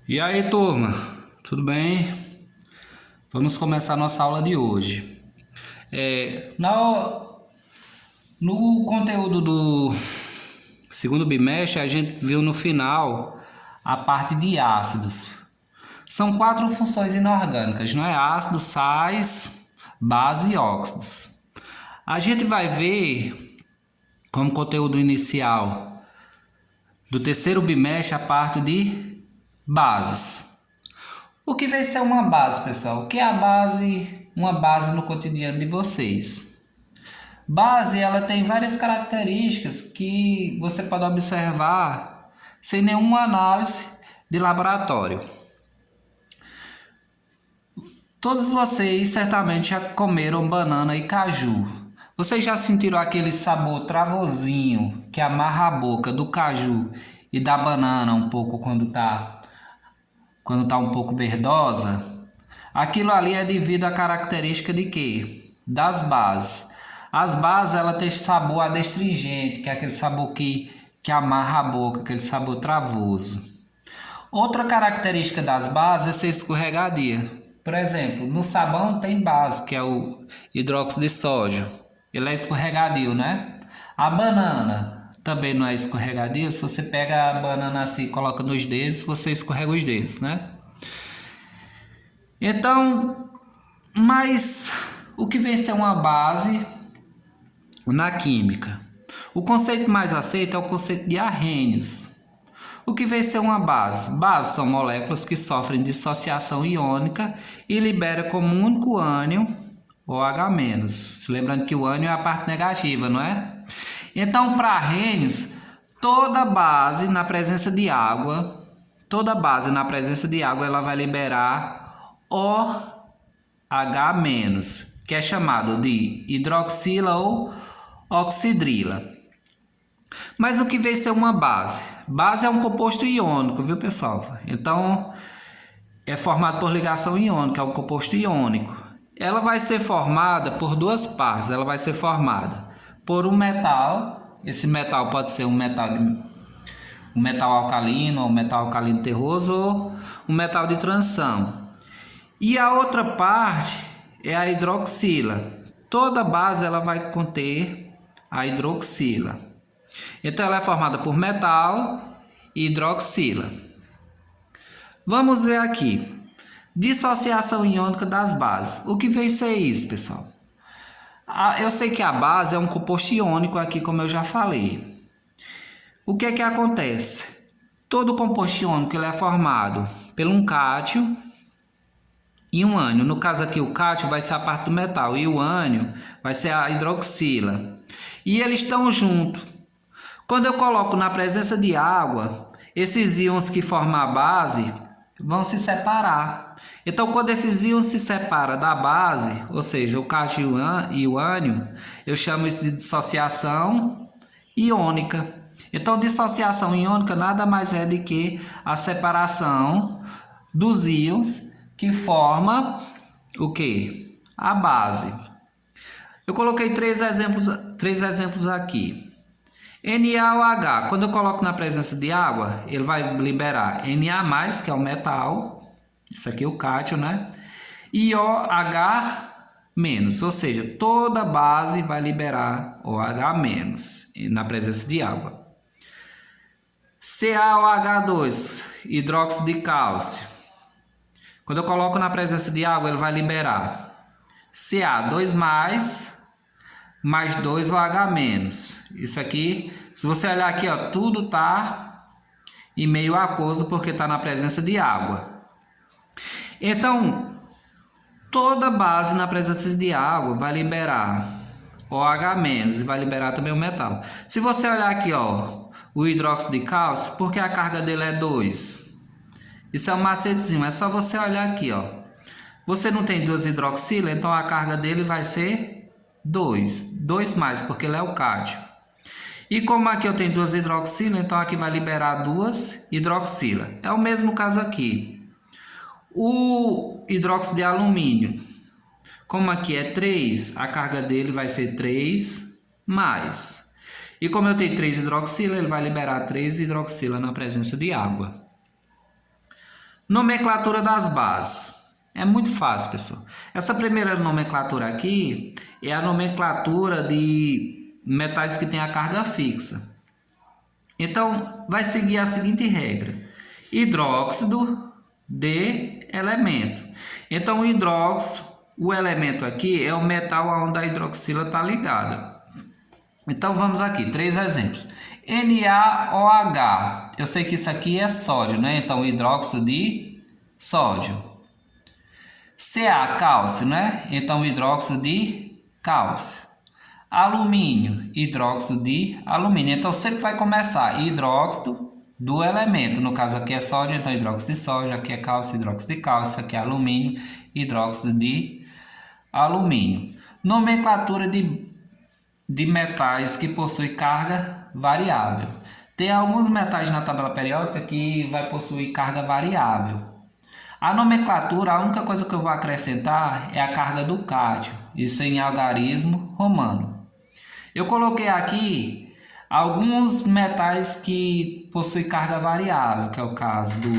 E aí, turma, tudo bem? Vamos começar nossa aula de hoje. No conteúdo do segundo bimestre, a gente viu no final a parte de ácidos. São 4 funções inorgânicas, não é? Ácidos, sais, base e óxidos. A gente vai ver como conteúdo inicial do terceiro bimestre a parte de bases. O que vai ser uma base, pessoal? O que é a base, uma base no cotidiano de vocês? Base, ela tem várias características que você pode observar sem nenhuma análise de laboratório. Todos vocês certamente já comeram banana e caju. Vocês já sentiram aquele sabor travosinho que amarra a boca do caju e da banana um pouco quando tá um pouco verdosa? Aquilo ali é devido à característica de quê? Das bases. As bases ela tem sabor adstringente, que é aquele sabor que amarra a boca, aquele sabor travoso. Outra característica das bases é ser escorregadia. Por exemplo, no sabão tem base, que é o hidróxido de sódio. Ele é escorregadio, né? A banana também não é escorregadia. Se você pega a banana assim e coloca nos dedos, você escorrega os dedos, né? Então, mas o que vem ser uma base na química? O conceito mais aceito é o conceito de arrênios. O que vem ser uma base? Bases são moléculas que sofrem dissociação iônica e liberam como um único ânion OH-. Se lembrando que o ânion é a parte negativa, não é? Então, para arrênios, toda base na presença de água ela vai liberar OH-, que é chamado de hidroxila ou oxidrila. Mas o que vem ser uma base? Base é um composto iônico, viu, pessoal? Então, é formado por ligação iônica, é um composto iônico. Ela vai ser formada por duas partes. Ela vai ser formada por um metal. Esse metal pode ser um metal alcalino, ou um metal alcalino terroso, ou um metal de transição. E a outra parte é a hidroxila. Toda base ela vai conter a hidroxila. Então ela é formada por metal e hidroxila. Vamos ver aqui. Dissociação iônica das bases. O que vem ser isso, pessoal? Eu sei que a base é um composto iônico aqui, como eu já falei. O que é que acontece? Todo composto iônico ele é formado por um cátion e um ânion. No caso aqui, o cátion vai ser a parte do metal e o ânion vai ser a hidroxila. E eles estão juntos. Quando eu coloco na presença de água, esses íons que formam a base vão se separar. Então, quando esses íons se separam da base, ou seja, o cátion e o ânion, eu chamo isso de dissociação iônica. Então, dissociação iônica nada mais é do que a separação dos íons que forma o quê? A base. Eu coloquei três exemplos aqui. NaOH, quando eu coloco na presença de água, ele vai liberar Na+, que é o metal, isso aqui é o cátion, né? E OH-, ou seja, toda base vai liberar OH- na presença de água. CaOH2, hidróxido de cálcio. Quando eu coloco na presença de água, ele vai liberar Ca2+, mais 2 OH-. Isso aqui, se você olhar aqui, ó, tudo tá em meio aquoso porque está na presença de água. Então, toda base na presença de água vai liberar OH- e vai liberar também o metal. Se você olhar aqui, ó, o hidróxido de cálcio, porque a carga dele é 2. Isso é um macetezinho, é só você olhar aqui, ó. Você não tem 2 hidroxila, então a carga dele vai ser 2. 2+, porque ele é o cátion. E como aqui eu tenho 2 hidroxila, então aqui vai liberar 2 hidroxila. É o mesmo caso aqui. O hidróxido de alumínio, como aqui é 3, a carga dele vai ser 3+. E como eu tenho 3 hidroxila, ele vai liberar 3 hidroxila na presença de água. Nomenclatura das bases. É muito fácil, pessoal. Essa primeira nomenclatura aqui é a nomenclatura de metais que tem a carga fixa. Então, vai seguir a seguinte regra: hidróxido de elemento. Então, o hidróxido, o elemento aqui é o metal onde a hidroxila está ligada. Então, vamos aqui, 3 exemplos. NaOH. Eu sei que isso aqui é sódio, né? Então, hidróxido de sódio. Ca, cálcio, né? Então, hidróxido de cálcio. Alumínio, hidróxido de alumínio. Então, sempre vai começar hidróxido do elemento. No caso aqui é sódio, então hidróxido de sódio. Aqui é cálcio, hidróxido de cálcio. Aqui é alumínio, hidróxido de alumínio. Nomenclatura de metais que possuem carga variável. Tem alguns metais na tabela periódica que vai possuir carga variável. A nomenclatura, a única coisa que eu vou acrescentar é a carga do cádmio, isso em algarismo romano. Eu coloquei aqui alguns metais que possuem carga variável, que é o caso do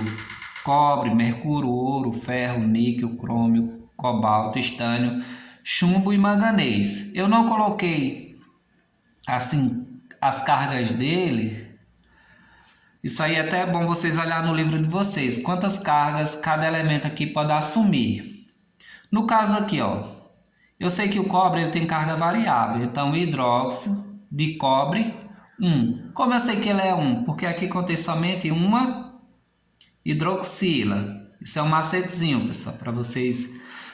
cobre, mercúrio, ouro, ferro, níquel, crômio, cobalto, estânio, chumbo e manganês. Eu não coloquei assim as cargas dele. Isso aí é até bom vocês olharem no livro de vocês, quantas cargas cada elemento aqui pode assumir. No caso aqui, ó, eu sei que o cobre ele tem carga variável, então hidróxido de cobre 1. Como eu sei que ele é 1? Porque aqui contém somente uma hidroxila. Isso é um macetezinho, pessoal, para vocês.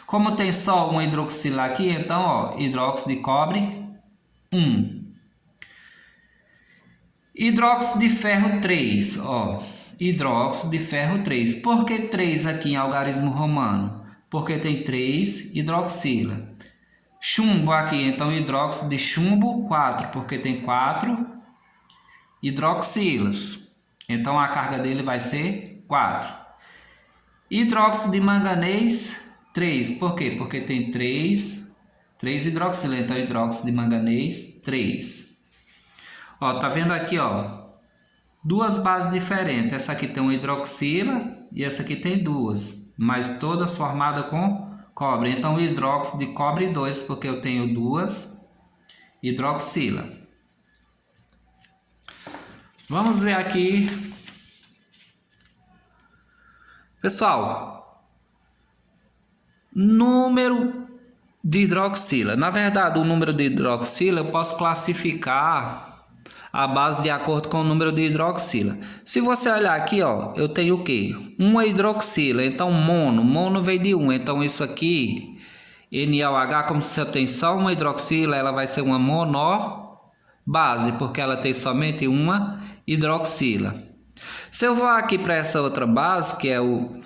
Como tem só uma hidroxila aqui, então, ó, hidróxido de cobre 1. Hidróxido de ferro 3, ó, hidróxido de ferro 3. Por que 3 aqui em algarismo romano? Porque tem 3 hidroxila. Chumbo aqui, então hidróxido de chumbo 4, porque tem 4 hidroxilas. Então a carga dele vai ser 4. Hidróxido de manganês 3, por quê? Porque tem 3 hidroxilas, então hidróxido de manganês 3. Ó, tá vendo aqui, ó, duas bases diferentes. Essa aqui tem uma hidroxila e essa aqui tem duas, mas todas formadas com cobre. Então, hidróxido de cobre 2, porque eu tenho duas hidroxila. Vamos ver aqui. Pessoal, número de hidroxila. Na verdade, o número de hidroxila eu posso classificar a base de acordo com o número de hidroxila. Se você olhar aqui, ó, eu tenho o quê? Uma hidroxila, então mono vem de 1. Então isso aqui, NaOH, como se eu tenho só uma hidroxila, ela vai ser uma monobase, porque ela tem somente uma hidroxila. Se eu vou aqui para essa outra base, que é o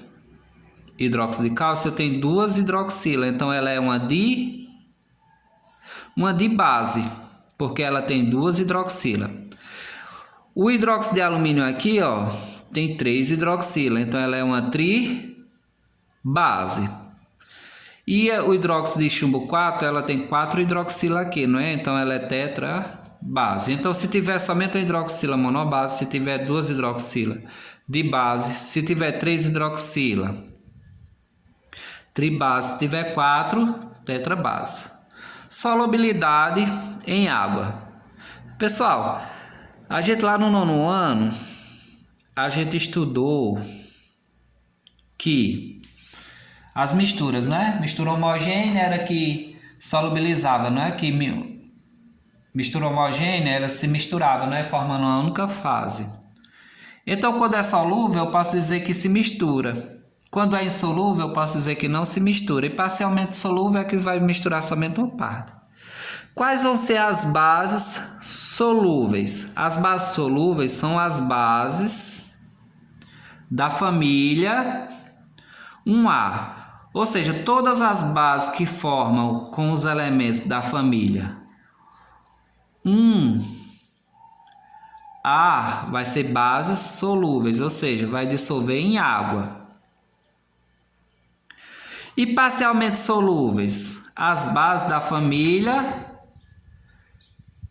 hidróxido de cálcio, eu tenho duas hidroxilas, então ela é uma dibase, porque ela tem duas hidroxilas. O hidróxido de alumínio aqui, ó, tem 3 hidroxilas, então ela é uma tribase. E o hidróxido de chumbo 4, ela tem 4 hidroxilas aqui, não é? Então ela é tetrabase. Então se tiver somente a hidroxila monobase, se tiver 2 hidroxilas de base, se tiver 3 hidroxilas tribase, se tiver 4 tetrabase. Solubilidade em água. Pessoal, a gente lá no 9º ano, a gente estudou que as misturas, né? Mistura homogênea era que solubilizava, não é? Que mistura homogênea, ela se misturava, não é? Formando uma única fase. Então, quando é solúvel, eu posso dizer que se mistura. Quando é insolúvel, eu posso dizer que não se mistura. E parcialmente solúvel é que vai misturar somente uma parte. Quais vão ser as bases solúveis? As bases solúveis são as bases da família 1A. Ou seja, todas as bases que formam com os elementos da família 1A vai ser bases solúveis, ou seja, vai dissolver em água. E parcialmente solúveis, as bases da família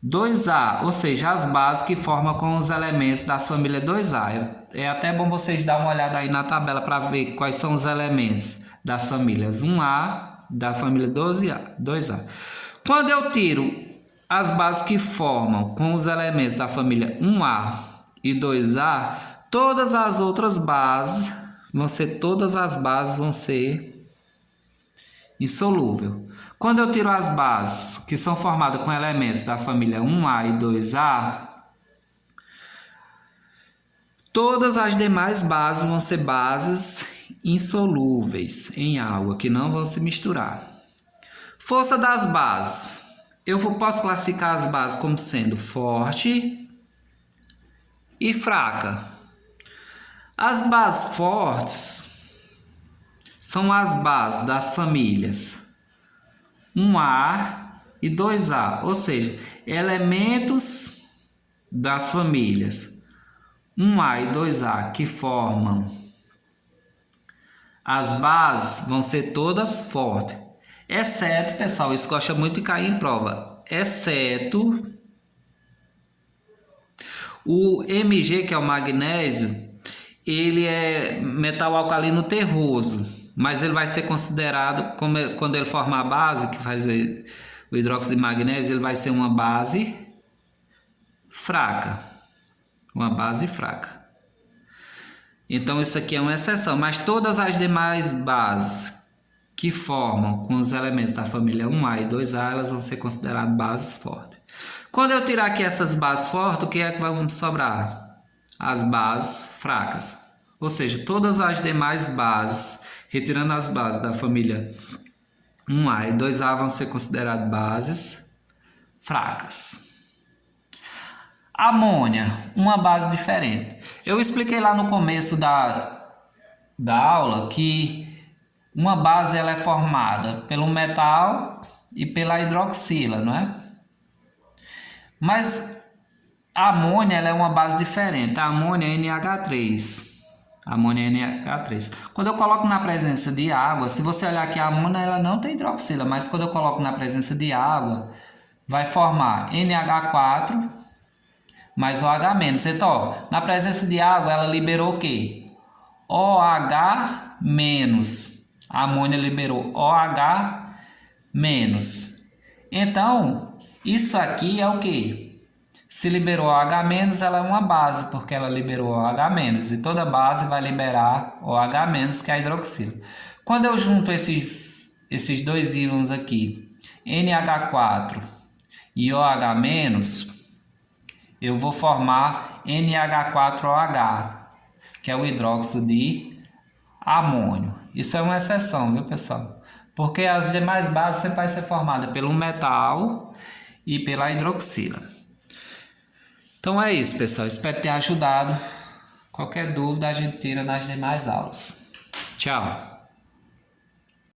2A, ou seja, as bases que formam com os elementos da família 2A. É até bom vocês dar uma olhada aí na tabela para ver quais são os elementos das famílias 1A, da família 2A. Quando eu tiro as bases que formam com os elementos da família 1A e 2A, todas as bases vão ser insolúvel. Quando eu tiro as bases que são formadas com elementos da família 1A e 2A, todas as demais bases vão ser bases insolúveis em água, que não vão se misturar. Força das bases. Posso classificar as bases como sendo forte e fraca. As bases fortes são as bases das famílias 1A e 2A, ou seja, elementos das famílias 1A e 2A que formam as bases vão ser todas fortes, exceto, pessoal, isso gosta muito de cair em prova, exceto o Mg, que é o magnésio, ele é metal alcalino terroso, mas ele vai ser considerado, quando ele formar a base, que faz o hidróxido de magnésio, ele vai ser uma base fraca. Uma base fraca. Então isso aqui é uma exceção, mas todas as demais bases que formam com os elementos da família 1A e 2A, elas vão ser consideradas bases fortes. Quando eu tirar aqui essas bases fortes, o que é que vai sobrar? As bases fracas. Ou seja, todas as demais bases, retirando as bases da família 1A e 2A, vão ser consideradas bases fracas. Amônia, uma base diferente. Eu expliquei lá no começo da aula que uma base ela é formada pelo metal e pela hidroxila, não é? Mas a amônia ela é uma base diferente. A amônia é NH3. Amônia NH3. Quando eu coloco na presença de água, se você olhar aqui, a amônia ela não tem hidroxila, mas quando eu coloco na presença de água, vai formar NH4 mais OH-. Então, ó, na presença de água, ela liberou o quê? OH-. A amônia liberou OH-. Então, isso aqui é o quê? Se liberou OH-, ela é uma base, porque ela liberou OH-. E toda base vai liberar OH-, que é a hidroxila. Quando eu junto esses dois íons aqui, NH4 e OH-, eu vou formar NH4OH, que é o hidróxido de amônio. Isso é uma exceção, viu, pessoal? Porque as demais bases sempre vai ser formada pelo metal e pela hidroxila. Então é isso, pessoal. Espero ter ajudado. Qualquer dúvida a gente tira nas demais aulas. Tchau!